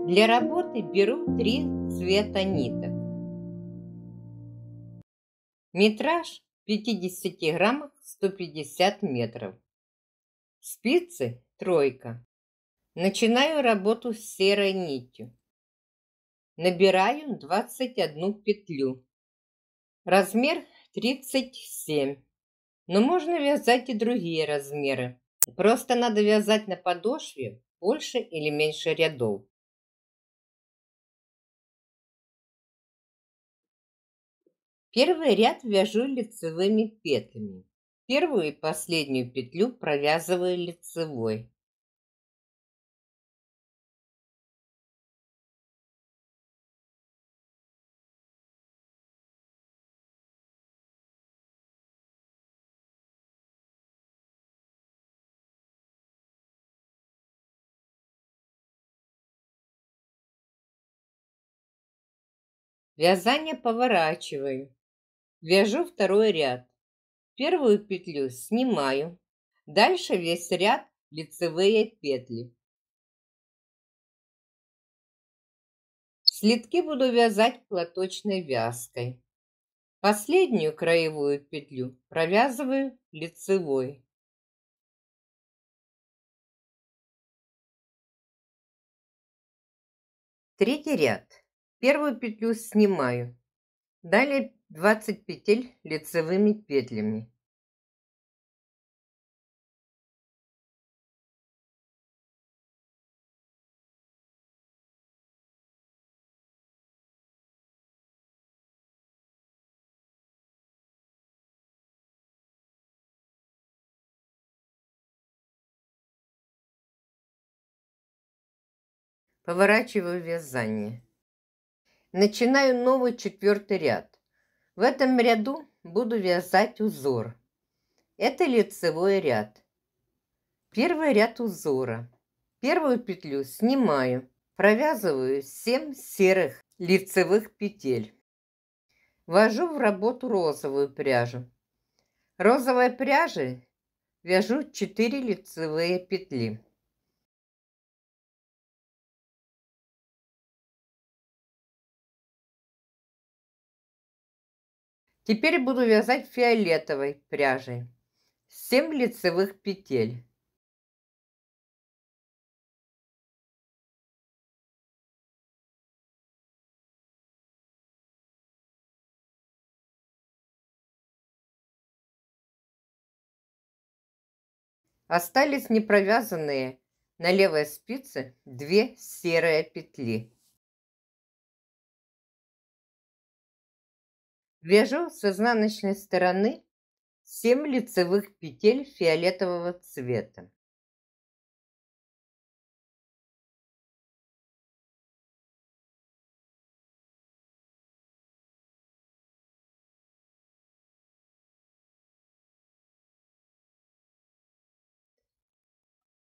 Для работы беру 3 цвета ниток. Метраж в 50 граммах 150 метров. Спицы тройка. Начинаю работу с серой нитью. Набираю 21 петлю. Размер 37. Но можно вязать и другие размеры. Просто надо вязать на подошве больше или меньше рядов. Первый ряд вяжу лицевыми петлями. Первую и последнюю петлю провязываю лицевой. Вязание поворачиваю. Вяжу второй ряд. Первую петлю снимаю. Дальше весь ряд лицевые петли. Слитки буду вязать платочной вязкой. Последнюю краевую петлю провязываю лицевой. Третий ряд. Первую петлю снимаю. Далее 20 петель лицевыми петлями. Поворачиваю вязание. Начинаю новый 4-й ряд. В этом ряду буду вязать узор. Это лицевой ряд. Первый ряд узора. Первую петлю снимаю. Провязываю 7 серых лицевых петель. Ввожу в работу розовую пряжу. Розовой пряжей вяжу 4 лицевые петли. Теперь буду вязать фиолетовой пряжей. 7 лицевых петель. Остались непровязанные на левой спице 2 серые петли. Вяжу с изнаночной стороны 7 лицевых петель фиолетового цвета.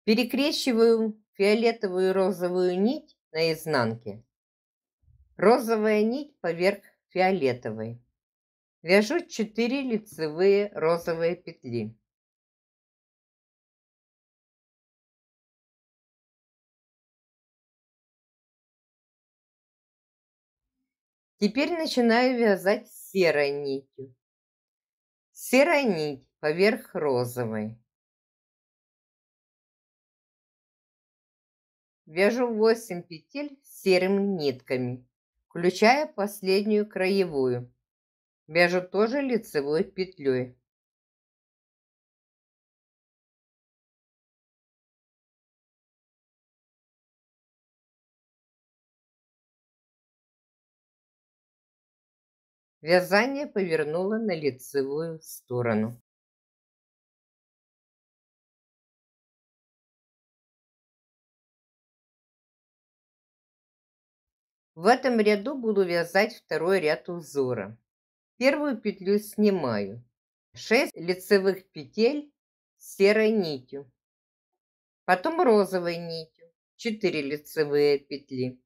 Перекрещиваю фиолетовую и розовую нить на изнанке. Розовая нить поверх фиолетовой. Вяжу 4 лицевые розовые петли. Теперь начинаю вязать серой нитью. Серая нить поверх розовой. Вяжу 8 петель серыми нитками, включая последнюю краевую. Вяжу тоже лицевой петлей. Вязание повернула на лицевую сторону. В этом ряду буду вязать второй ряд узора. Первую петлю снимаю. 6 лицевых петель серой нитью. Потом розовой нитью. 4 лицевые петли.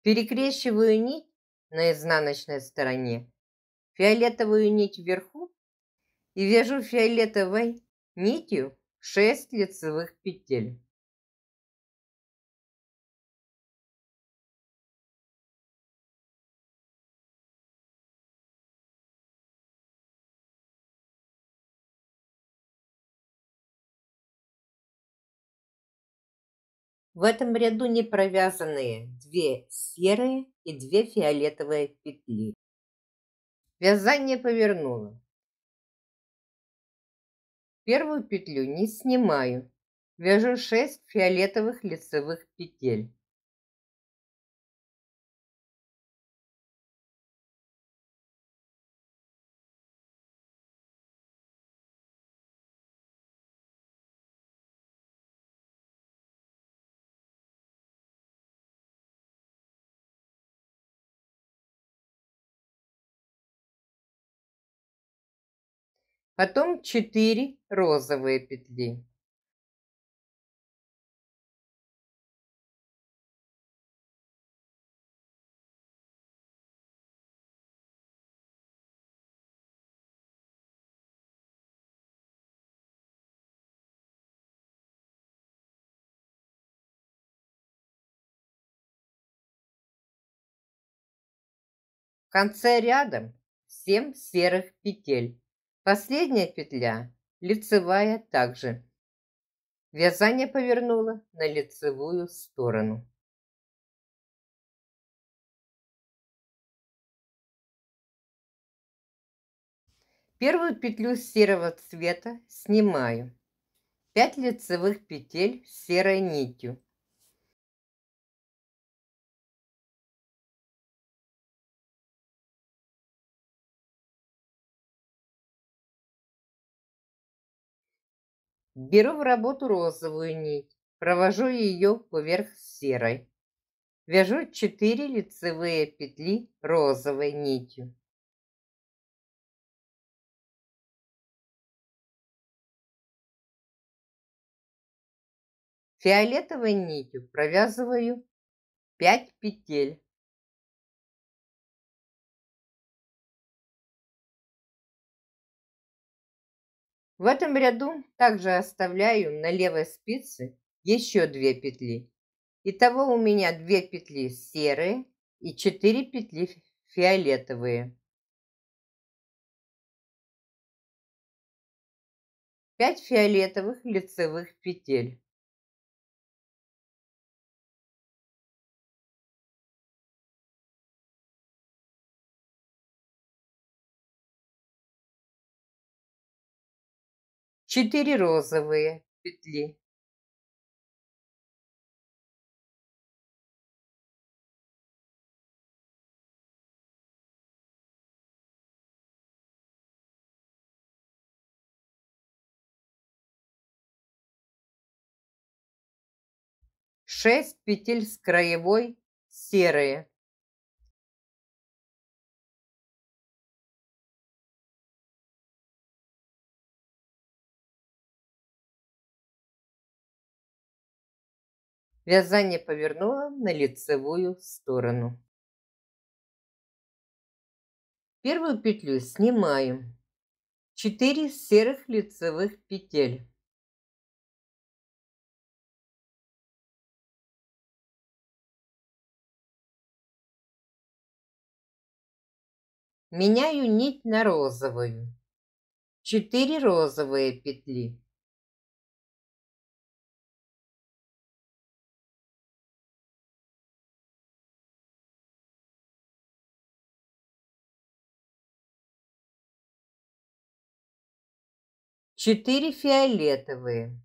Перекрещиваю нить на изнаночной стороне, фиолетовую нить вверху и вяжу фиолетовой нитью 6 лицевых петель. В этом ряду не провязанные 2 серые и 2 фиолетовые петли. Вязание повернула. Первую петлю не снимаю. Вяжу 6 фиолетовых лицевых петель. Потом 4 розовые петли. В конце ряда 7 серых петель. Последняя петля лицевая также. Вязание повернула на лицевую сторону. Первую петлю серого цвета снимаю. 5 лицевых петель серой нитью. Беру в работу розовую нить, провожу ее поверх серой. Вяжу 4 лицевые петли розовой нитью. Фиолетовой нитью провязываю 5 петель. В этом ряду также оставляю на левой спице еще 2 петли. Итого у меня 2 петли серые и 4 петли фиолетовые. 5 фиолетовых лицевых петель. Четыре розовые петли. Шесть петель с краевой серые. Вязание повернула на лицевую сторону. Первую петлю снимаю. 4 серых лицевых петель. Меняю нить на розовую. 4 розовые петли. Четыре фиолетовые.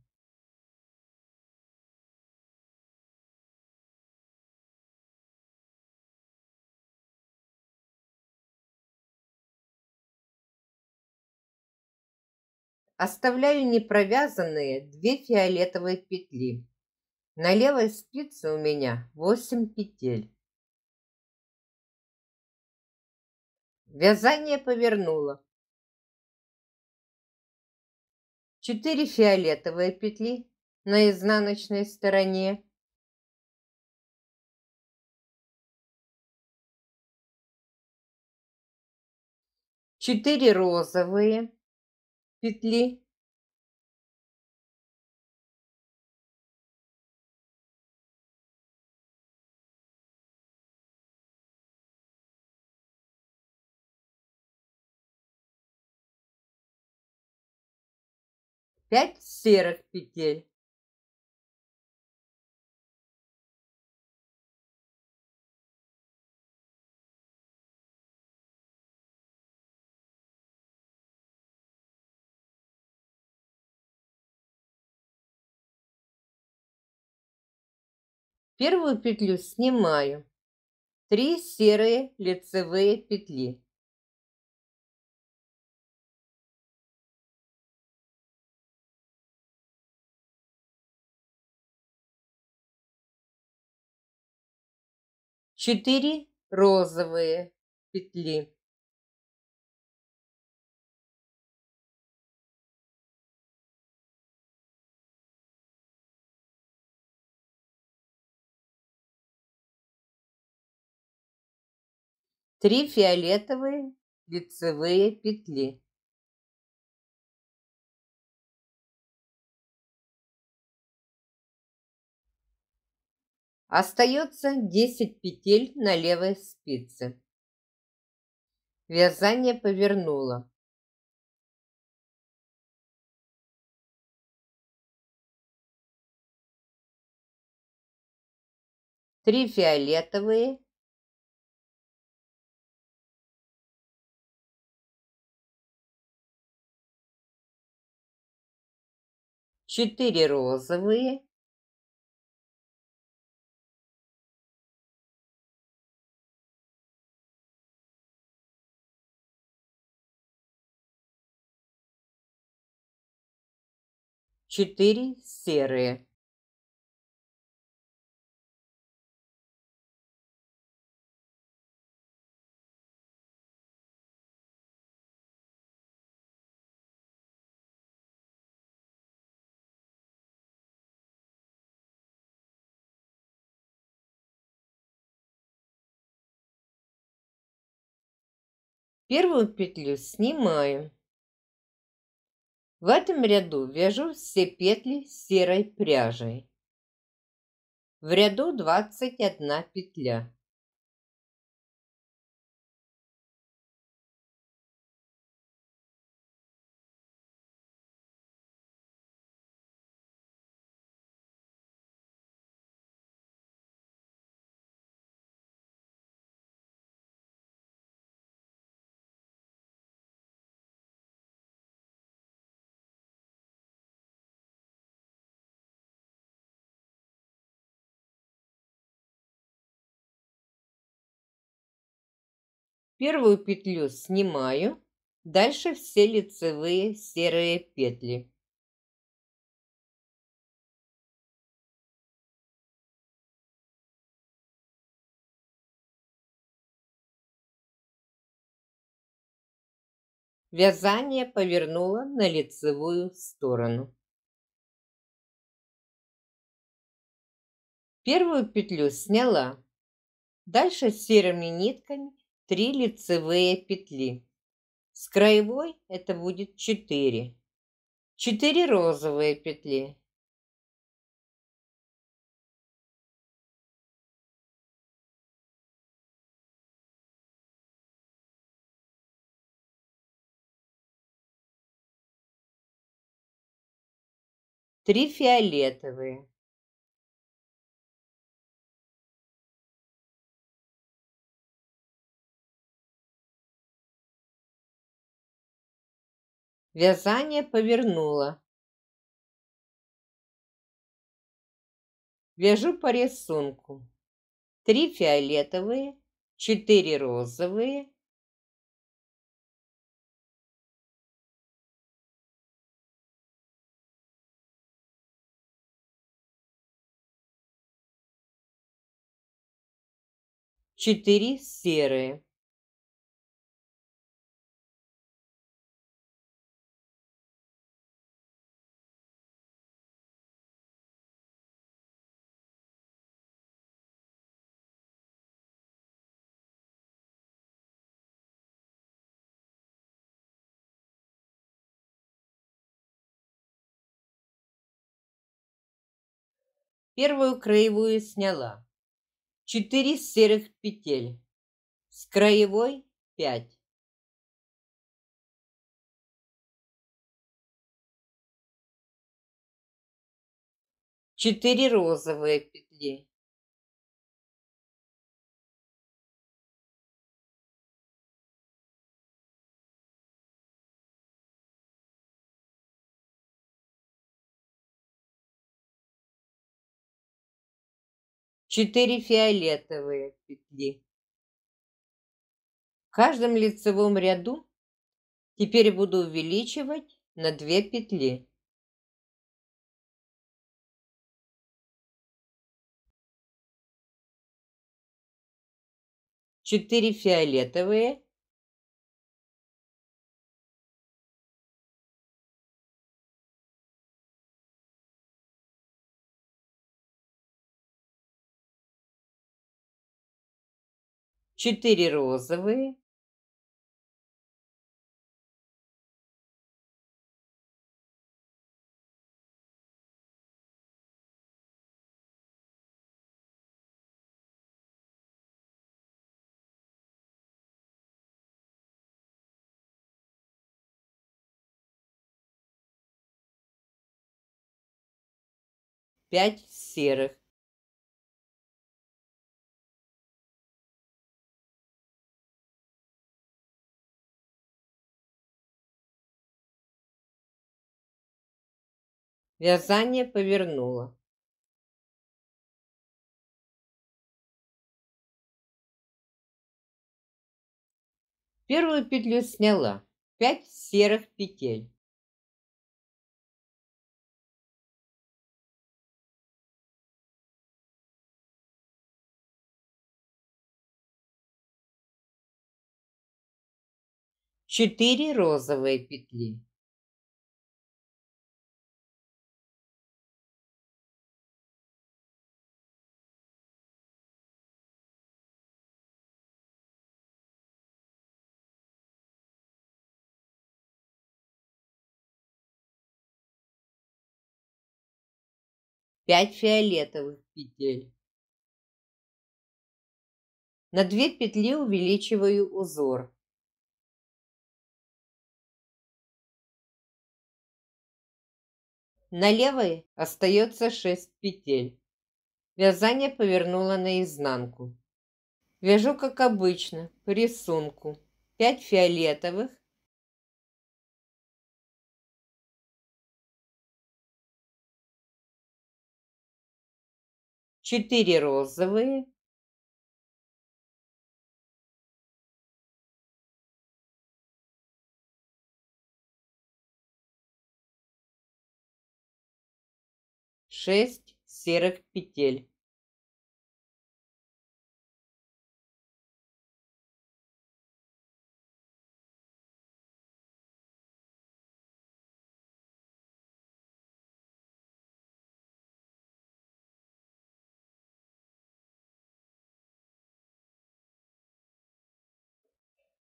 Оставляю непровязанные 2 фиолетовые петли. На левой спице у меня 8 петель. Вязание повернула. 4 фиолетовые петли на изнаночной стороне. 4 розовые петли, 5 серых петель, 1 петлю снимаю, 3 серые лицевые петли, 4 розовые петли, 3 фиолетовые лицевые петли, остается 10 петель на левой спице. Вязание повернула. Три фиолетовые, 4 розовые, 4 серые. Первую петлю снимаю. В этом ряду вяжу все петли серой пряжей. В ряду 21 петля. Первую петлю снимаю, дальше все лицевые серые петли. Вязание повернула на лицевую сторону. Первую петлю сняла. Дальше серыми нитками 3 лицевые петли. С краевой это будет 4. 4 розовые петли. 3 фиолетовые. Вязание повернула. Вяжу по рисунку. 3 фиолетовые, 4 розовые, 4 серые. Первую краевую сняла. 4 серых петель. С краевой 5. 4 розовые петли. 4 фиолетовые петли. В каждом лицевом ряду теперь буду увеличивать на 2 петли. 4 фиолетовые, 4 розовые, 5 серых. Вязание повернула. Первую петлю сняла. 5 серых петель. Четыре розовые петли. Пять фиолетовых петель. На 2 петли увеличиваю узор. На левой остается 6 петель. Вязание повернула наизнанку. Вяжу как обычно, по рисунку. 5 фиолетовых, 4 розовые, 6 серых петель.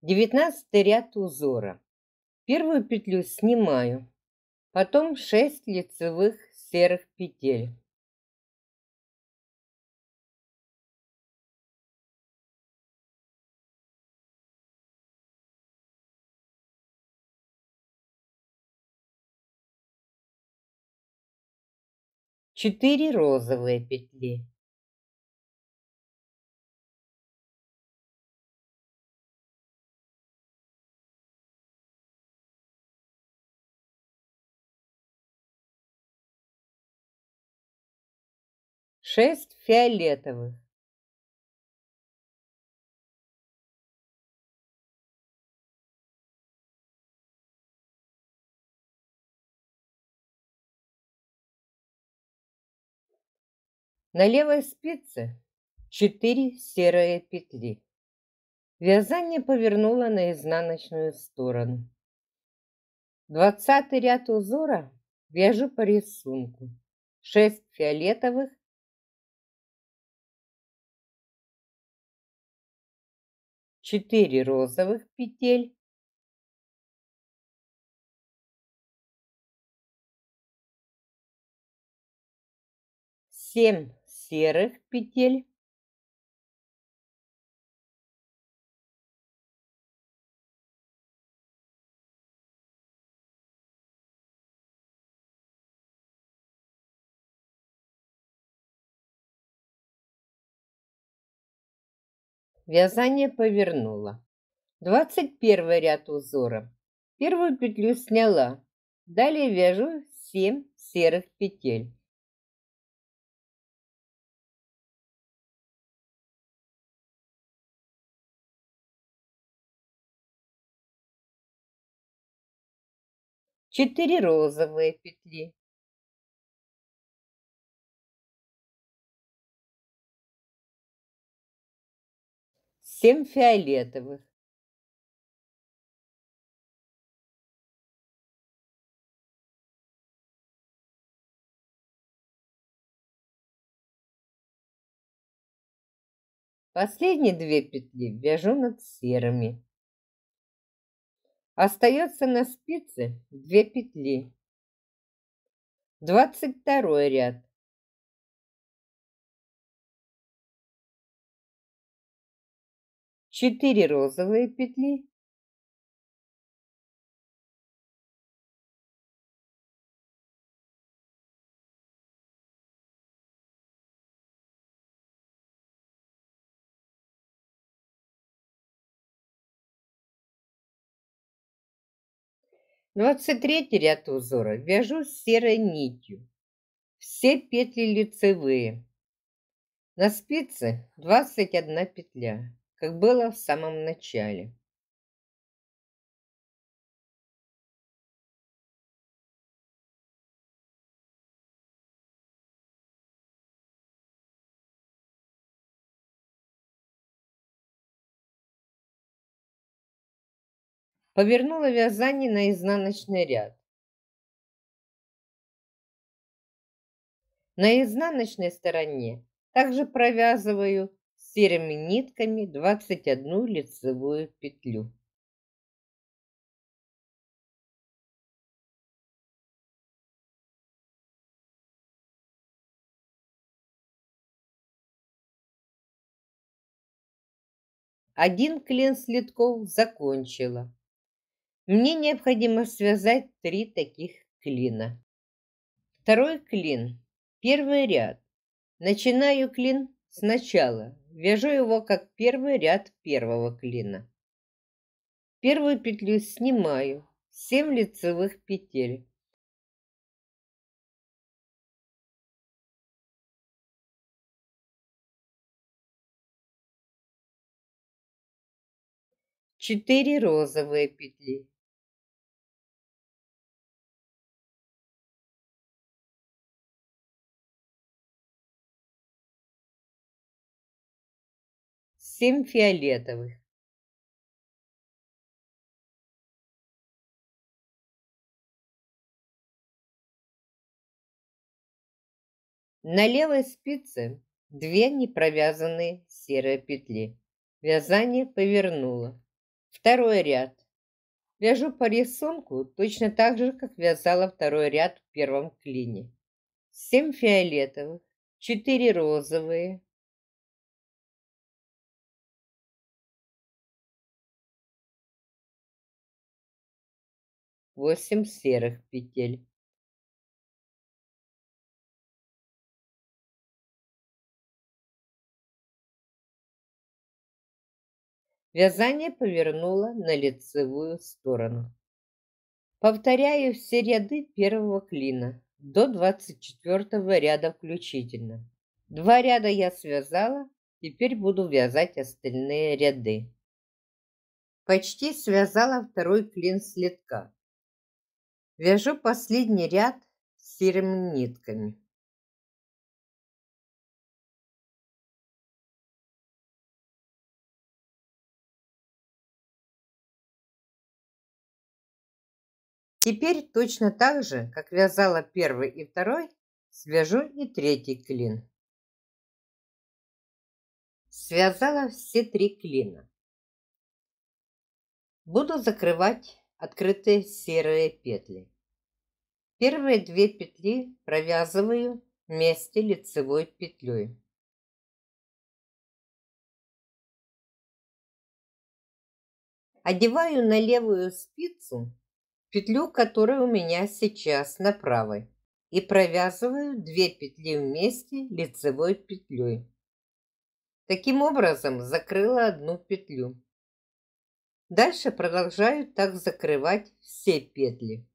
Девятнадцатый ряд узора. Первую петлю снимаю, потом 6 лицевых серых петель. Четыре розовые петли. Шесть фиолетовых. На левой спице 4 серые петли. Вязание повернула на изнаночную сторону. 20 ряд узора вяжу по рисунку. 6 фиолетовых, 4 розовых петель, 7 серых петель, вязание повернула. 21 ряд узора. Первую петлю сняла. Далее вяжу 7 серых петель. Четыре розовые петли. 7 фиолетовых. Последние 2 петли вяжу над серыми. Остается на спице 2 петли. 22 ряд. 4 розовые петли. Двадцать третий ряд узора вяжу серой нитью. Все петли лицевые. На спице 21 петля, как было в самом начале. Повернула вязание на изнаночный ряд. На изнаночной стороне также провязываю серыми нитками 21 лицевую петлю. Один клин слитков закончила. Мне необходимо связать 3 таких клина. Второй клин, первый ряд. Начинаю клин сначала. Вяжу его как первый ряд первого клина. Первую петлю снимаю. 7 лицевых петель. Четыре розовые петли. Семь фиолетовых. На левой спице 2 непровязанные серые петли. Вязание повернула. Второй ряд. Вяжу по рисунку точно так же, как вязала второй ряд в первом клине. 7 фиолетовых, 4 розовые, 8 серых петель. Вязание повернула на лицевую сторону. Повторяю все ряды первого клина до 24 ряда включительно. 2 ряда я связала, теперь буду вязать остальные ряды. Почти связала второй клин слитка. Вяжу последний ряд серыми нитками. Теперь точно так же, как вязала первый и второй, свяжу и третий клин. Связала все 3 клина. Буду закрывать открытые серые петли. Первые 2 петли провязываю месте лицевой петлей. Одеваю на левую спицу петлю, которая у меня сейчас на правой, и провязываю 2 петли вместе лицевой петлей. Таким образом закрыла одну петлю. Дальше продолжаю так закрывать все петли.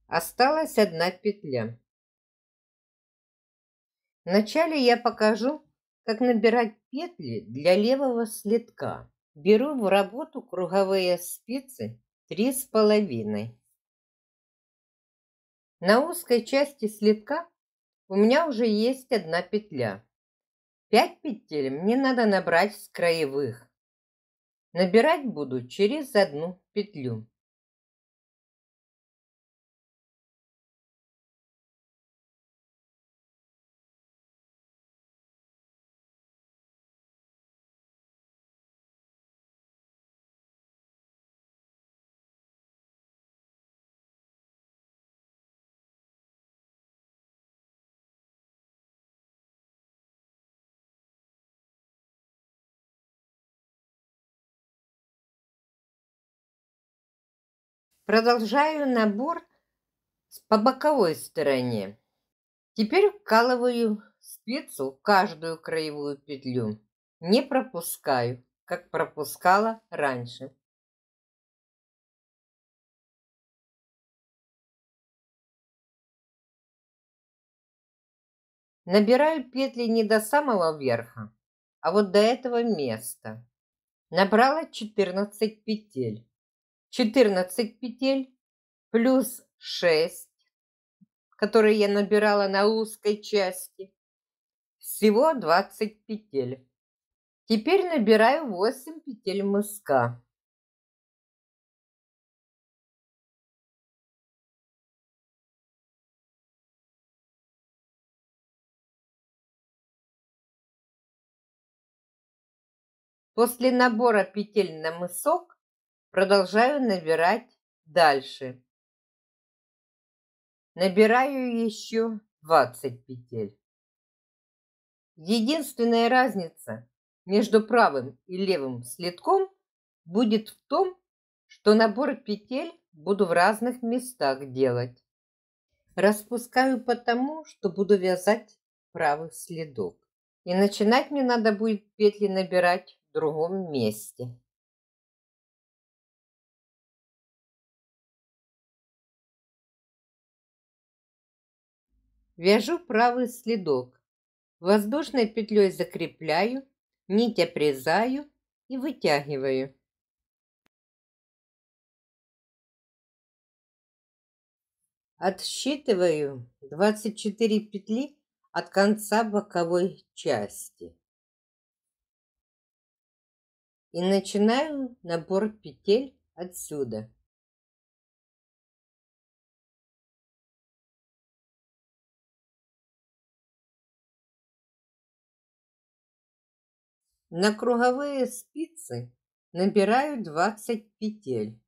Осталась одна петля. Вначале я покажу, как набирать петли для левого слитка. Беру в работу круговые спицы 3,5. На узкой части слитка у меня уже есть одна петля. 5 петель мне надо набрать с краевых. Набирать буду через одну петлю. Продолжаю набор по боковой стороне. Теперь вкалываю спицу в каждую краевую петлю. Не пропускаю, как пропускала раньше. Набираю петли не до самого верха, а вот до этого места. Набрала 14 петель. 14 петель плюс 6, которые я набирала на узкой части. Всего 20 петель. Теперь набираю 8 петель мыска. После набора петель на мысок продолжаю набирать дальше. Набираю еще 20 петель. Единственная разница между правым и левым слитком будет в том, что набор петель буду в разных местах делать. Распускаю потому, что буду вязать правый следок. И начинать мне надо будет петли набирать в другом месте. Вяжу правый следок. Воздушной петлей закрепляю, нить обрезаю и вытягиваю. Отсчитываю 24 петли от конца боковой части. И начинаю набор петель отсюда. На круговые спицы набираю 20 петель.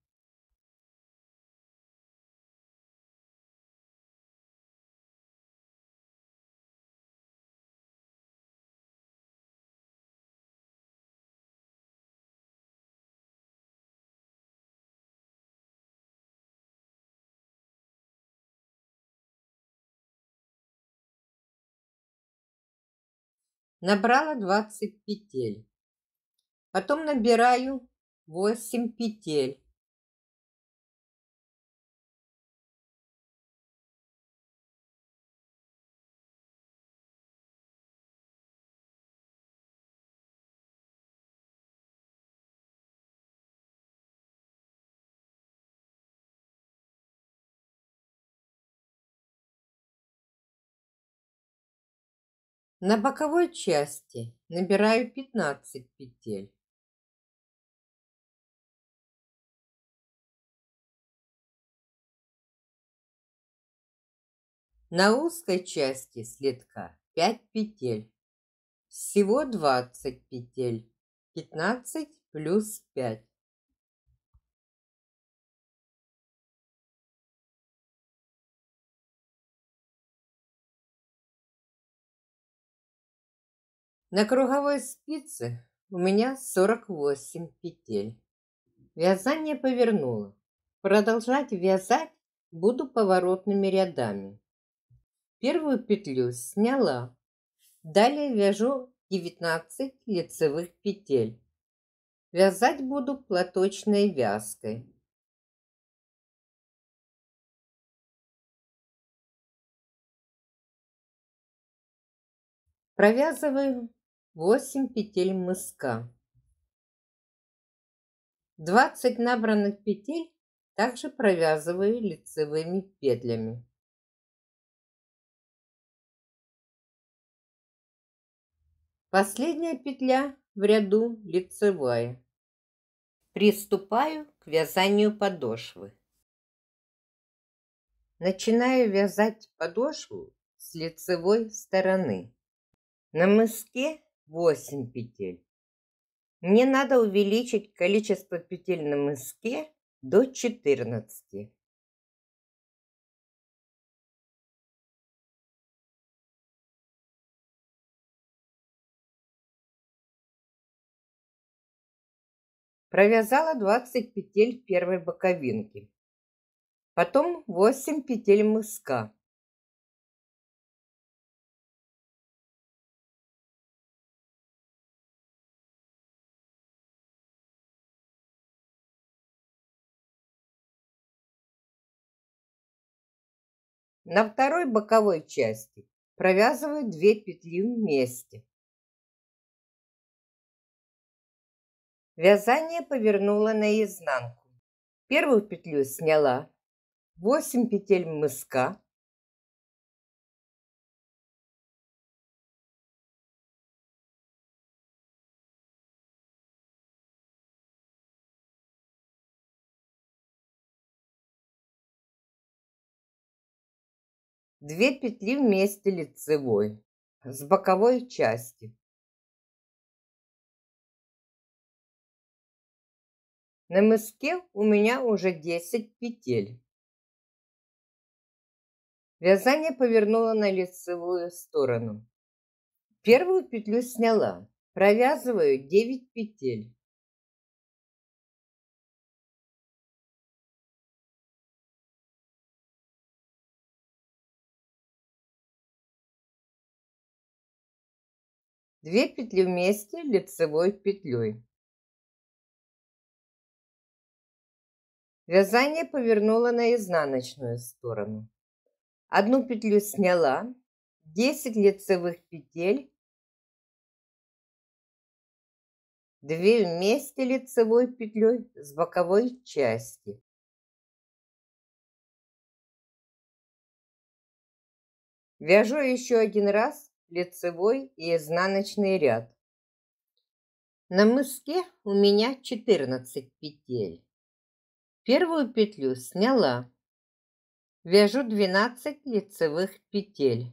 Набрала 20 петель. Потом набираю 8 петель. На боковой части набираю 15 петель. На узкой части слитка 5 петель. Всего 20 петель. 15 плюс 5. На круговой спице у меня 48 петель. Вязание повернула. Продолжать вязать буду поворотными рядами. Первую петлю сняла. Далее вяжу 19 лицевых петель. Вязать буду платочной вязкой. Провязываю 8 петель мыска. 20 набранных петель также провязываю лицевыми петлями. Последняя петля в ряду лицевая. Приступаю к вязанию подошвы. Начинаю вязать подошву с лицевой стороны. На мыске 8 петель. Мне надо увеличить количество петель на мыске до 14. Провязала 20 петель первой боковинки. Потом 8 петель мыска. На второй боковой части провязываю 2 петли вместе. Вязание повернула наизнанку. Первую петлю сняла, 8 петель мыска, две петли вместе лицевой с боковой части. На мыске у меня уже 10 петель. Вязание повернула на лицевую сторону. Первую петлю сняла, провязываю 9 петель. Две петли вместе лицевой петлей. Вязание повернула на изнаночную сторону. Одну петлю сняла, 10 лицевых петель, 2 вместе лицевой петлей с боковой части. Вяжу еще один раз лицевой и изнаночный ряд. На мыске у меня 14 петель. Первую петлю сняла. Вяжу 12 лицевых петель.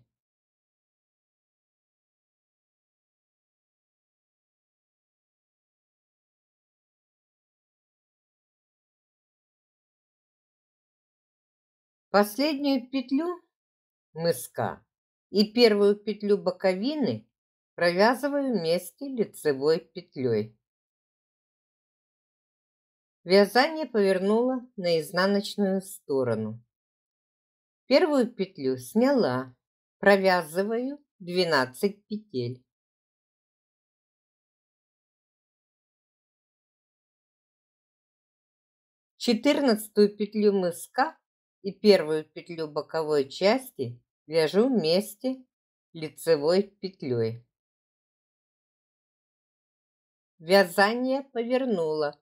Последнюю петлю мыска и первую петлю боковины провязываю вместе лицевой петлей. Вязание повернула на изнаночную сторону. Первую петлю сняла, провязываю 12 петель. Четырнадцатую петлю мыска и первую петлю боковой части вяжу вместе лицевой петлей. Вязание повернула.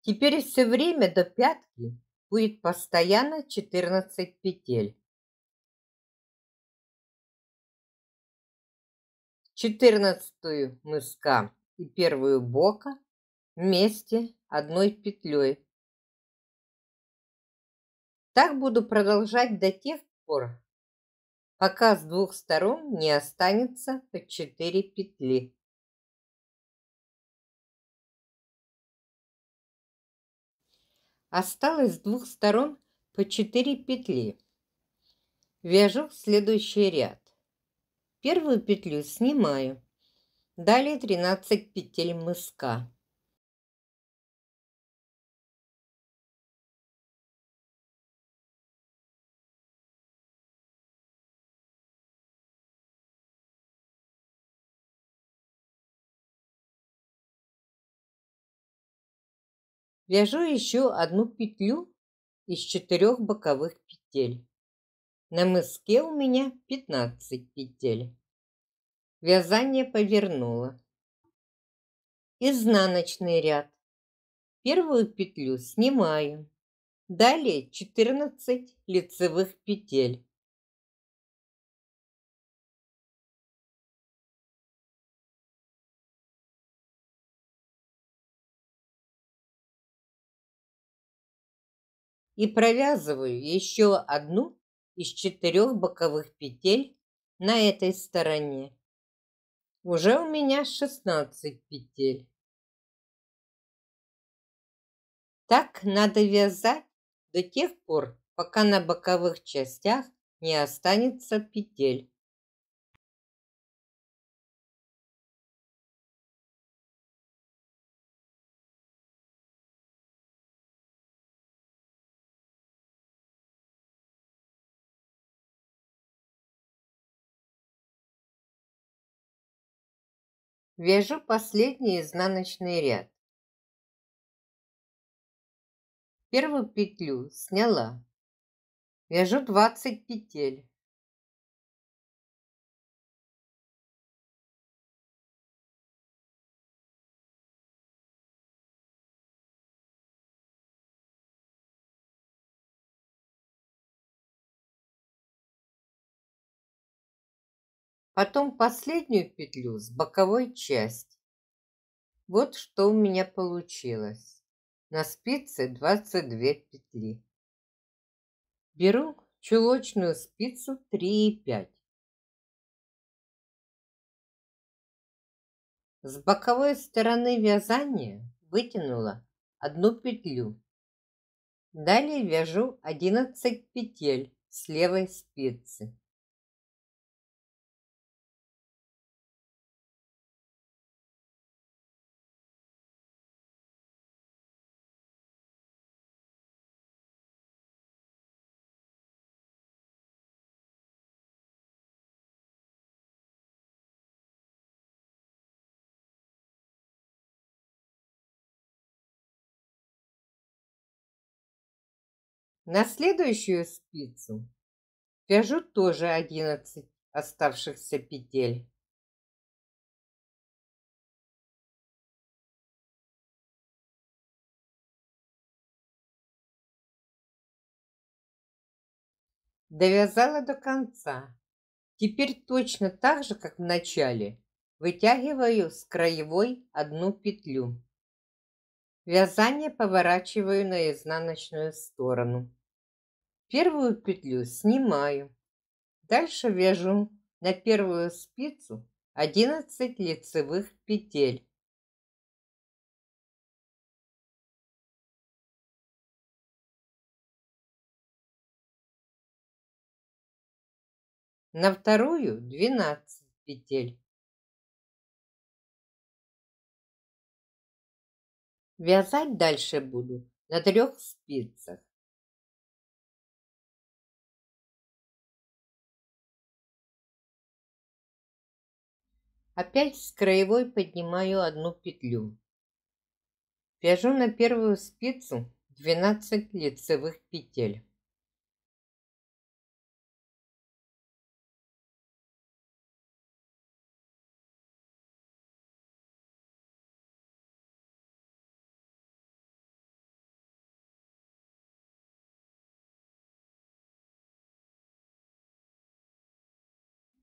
Теперь все время до пятки будет постоянно 14 петель. 14-ю мыска и первую бока вместе одной петлей. Так буду продолжать до тех пор, пока с двух сторон не останется по 4 петли. Осталось с двух сторон по 4 петли. Вяжу следующий ряд. Первую петлю снимаю. Далее 13 петель мыска. Вяжу еще одну петлю из 4 боковых петель. На мыске у меня 15 петель. Вязание повернула. Изнаночный ряд. Первую петлю снимаю. Далее 14 лицевых петель. И провязываю еще одну из 4 боковых петель на этой стороне. Уже у меня 16 петель. Так надо вязать до тех пор, пока на боковых частях не останется петель. Вяжу последний изнаночный ряд. Первую петлю сняла. Вяжу 20 петель. Потом последнюю петлю с боковой части. Вот что у меня получилось. На спице 22 петли. Беру чулочную спицу 3,5. С боковой стороны вязания вытянула одну петлю. Далее вяжу 11 петель с левой спицы. На следующую спицу вяжу тоже 11 оставшихся петель. Довязала до конца. Теперь точно так же, как в начале, вытягиваю с краевой одну петлю. Вязание поворачиваю на изнаночную сторону. Первую петлю снимаю. Дальше вяжу на первую спицу 11 лицевых петель. На вторую 12 петель. Вязать дальше буду на 3 спицах. Опять с краевой поднимаю одну петлю. Вяжу на первую спицу 12 лицевых петель.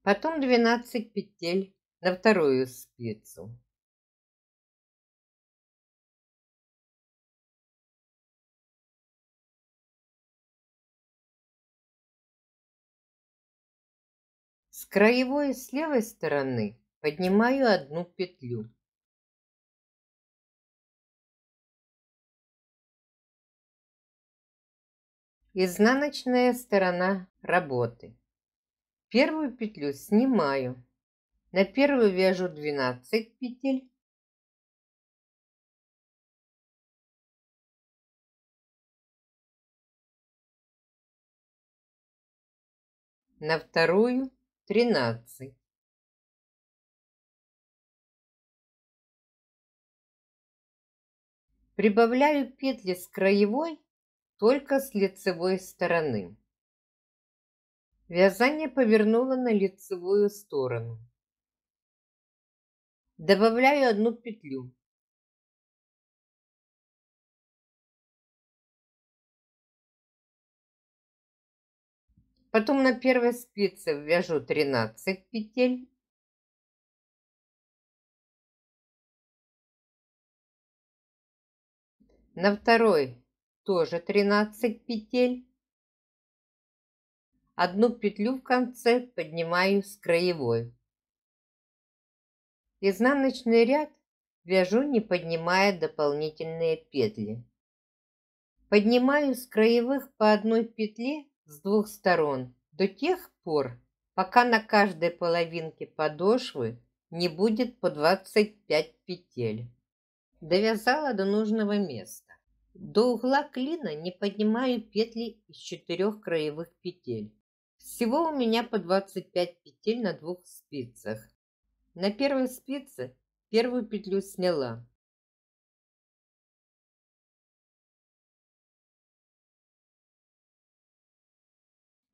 Потом 12 петель на вторую спицу. С краевой с левой стороны поднимаю одну петлю. Изнаночная сторона работы. Первую петлю снимаю. На первую вяжу 12 петель. На вторую 13. Прибавляю петли с краевой только с лицевой стороны. Вязание повернула на лицевую сторону. Добавляю одну петлю. Потом на первой спице вяжу 13 петель. На второй тоже 13 петель. Одну петлю в конце поднимаю с краевой. Изнаночный ряд вяжу, не поднимая дополнительные петли. Поднимаю с краевых по одной петле с двух сторон до тех пор, пока на каждой половинке подошвы не будет по 25 петель. Довязала до нужного места. До угла клина не поднимаю петли из 4 краевых петель. Всего у меня по 25 петель на двух спицах. На первой спице первую петлю сняла.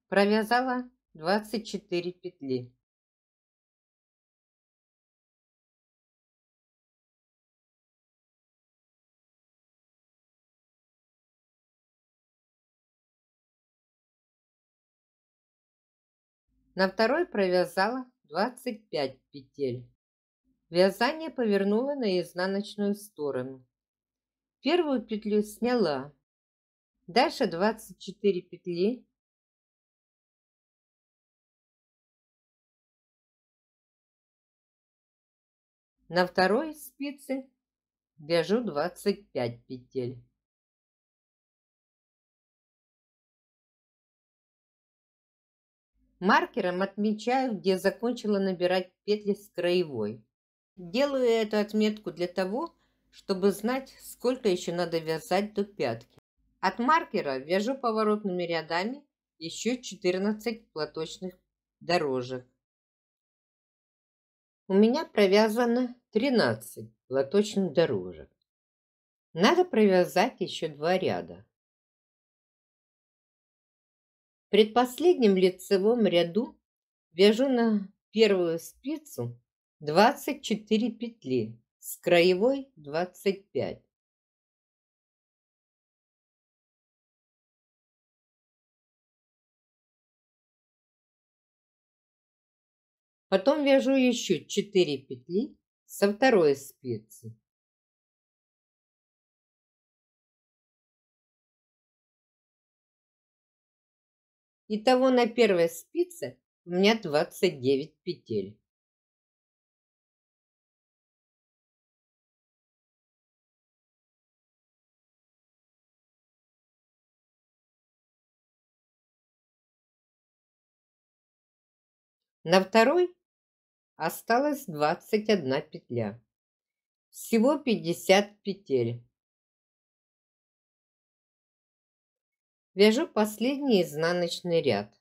Провязала 24 петли. На второй провязала 25 петель. Вязание повернула на изнаночную сторону. Первую петлю сняла. Дальше 24 петли. На второй спице вяжу 25 петель. Маркером отмечаю, где закончила набирать петли с краевой. Делаю эту отметку для того, чтобы знать, сколько еще надо вязать до пятки. От маркера вяжу поворотными рядами еще 14 платочных дорожек. У меня провязано 13 платочных дорожек. Надо провязать еще 2 ряда. В предпоследнем лицевом ряду вяжу на первую спицу 24 петли, с краевой 25. Потом вяжу еще 4 петли со второй спицы. Итого на первой спице у меня 29 петель. На второй осталось 21 петля. Всего 50 петель. Вяжу последний изнаночный ряд.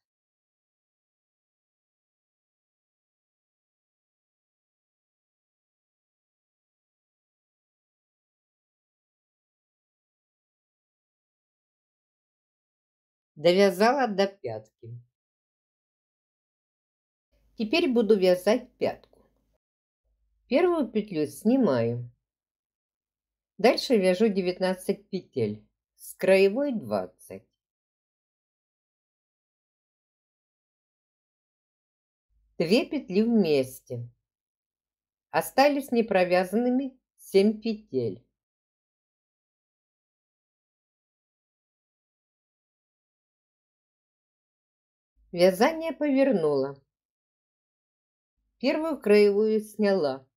Довязала до пятки. Теперь буду вязать пятку. Первую петлю снимаю. Дальше вяжу 19 петель, с краевой 20. Две петли вместе. Остались непровязанными 7 петель. Вязание повернула. Первую краевую сняла,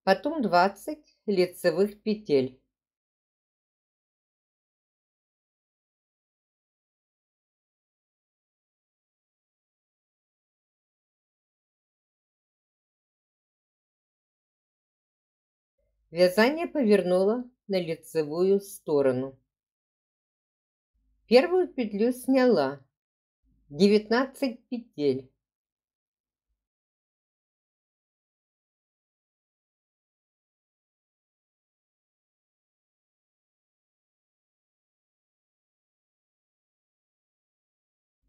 потом 20 лицевых петель. Вязание повернула на лицевую сторону. Первую петлю сняла, 19 петель.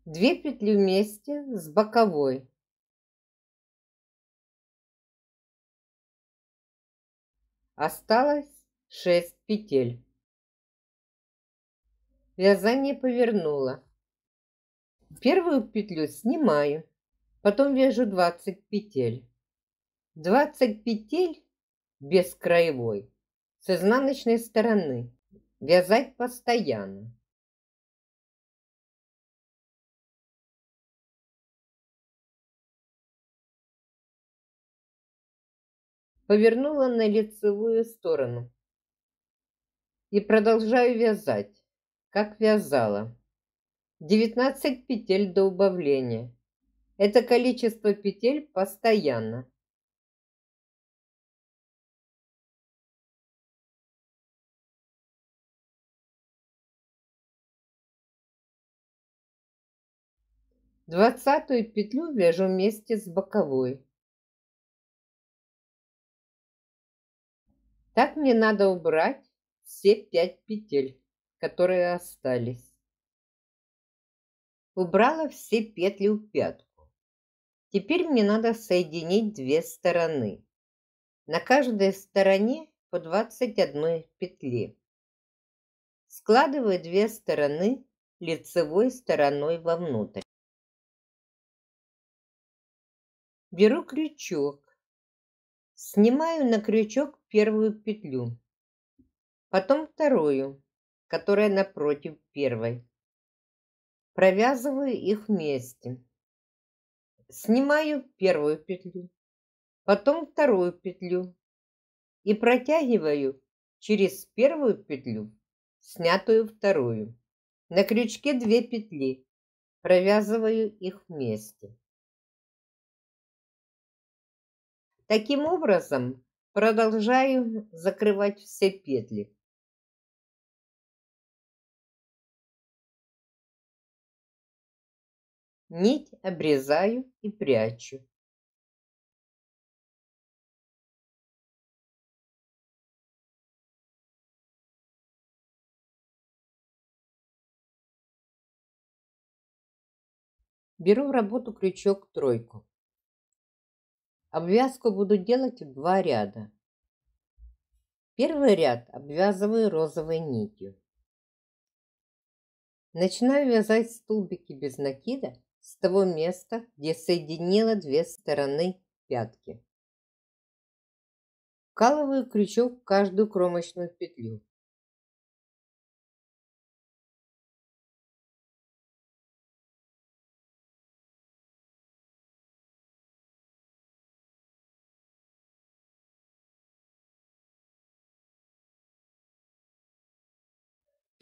Две петли вместе с боковой. Осталось 6 петель. Вязание повернула. Первую петлю снимаю, потом вяжу 20 петель. 20 петель без краевой с изнаночной стороны. Вязать постоянно. Повернула на лицевую сторону и продолжаю вязать, как вязала. 19 петель до убавления. Это количество петель постоянно. Двадцатую петлю вяжу вместе с боковой. Так мне надо убрать все 5 петель, которые остались. Убрала все петли в пятку. Теперь мне надо соединить две стороны. На каждой стороне по 21 петли. Складываю две стороны лицевой стороной вовнутрь. Беру крючок. Снимаю на крючок первую петлю, потом вторую, которая напротив первой. Провязываю их вместе. Снимаю первую петлю, потом вторую петлю и протягиваю через первую петлю, снятую вторую. На крючке 2 петли, провязываю их вместе. Таким образом, продолжаю закрывать все петли. Нить обрезаю и прячу. Беру в работу крючок тройку. Обвязку буду делать в 2 ряда. Первый ряд обвязываю розовой нитью. Начинаю вязать столбики без накида с того места, где соединила две стороны пятки. Вкалываю крючок в каждую кромочную петлю.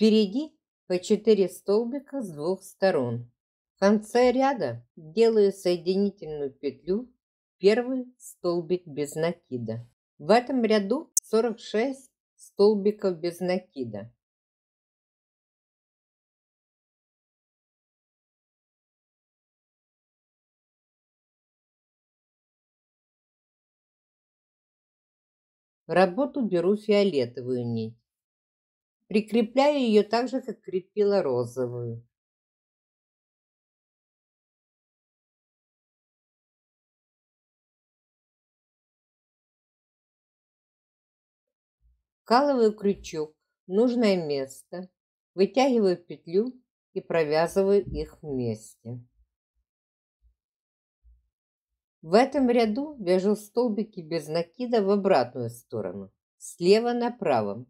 Впереди по 4 столбика с двух сторон. В конце ряда делаю соединительную петлю, первый столбик без накида. В этом ряду 46 столбиков без накида. В работу беру фиолетовую нить. Прикрепляю ее так же, как крепила розовую. Вкалываю крючок в нужное место, вытягиваю петлю и провязываю их вместе. В этом ряду вяжу столбики без накида в обратную сторону, слева направо.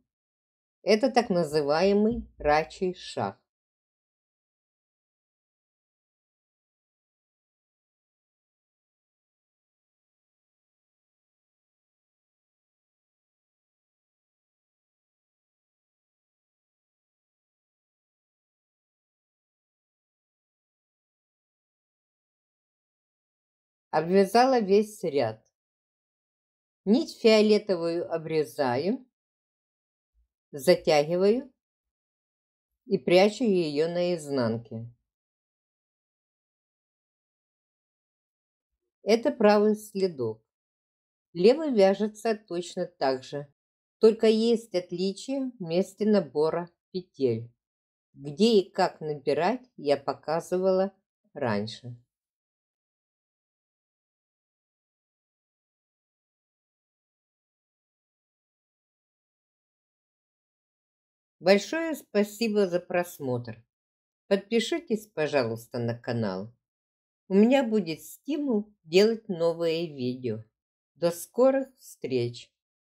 Это так называемый рачий шаг. Обвязала весь ряд. Нить фиолетовую обрезаю, затягиваю и прячу ее на изнанке. Это правый следок. Левый вяжется точно так же, только есть отличие в месте набора петель. Где и как набирать, я показывала раньше. Большое спасибо за просмотр. Подпишитесь, пожалуйста, на канал. У меня будет стимул делать новые видео. До скорых встреч!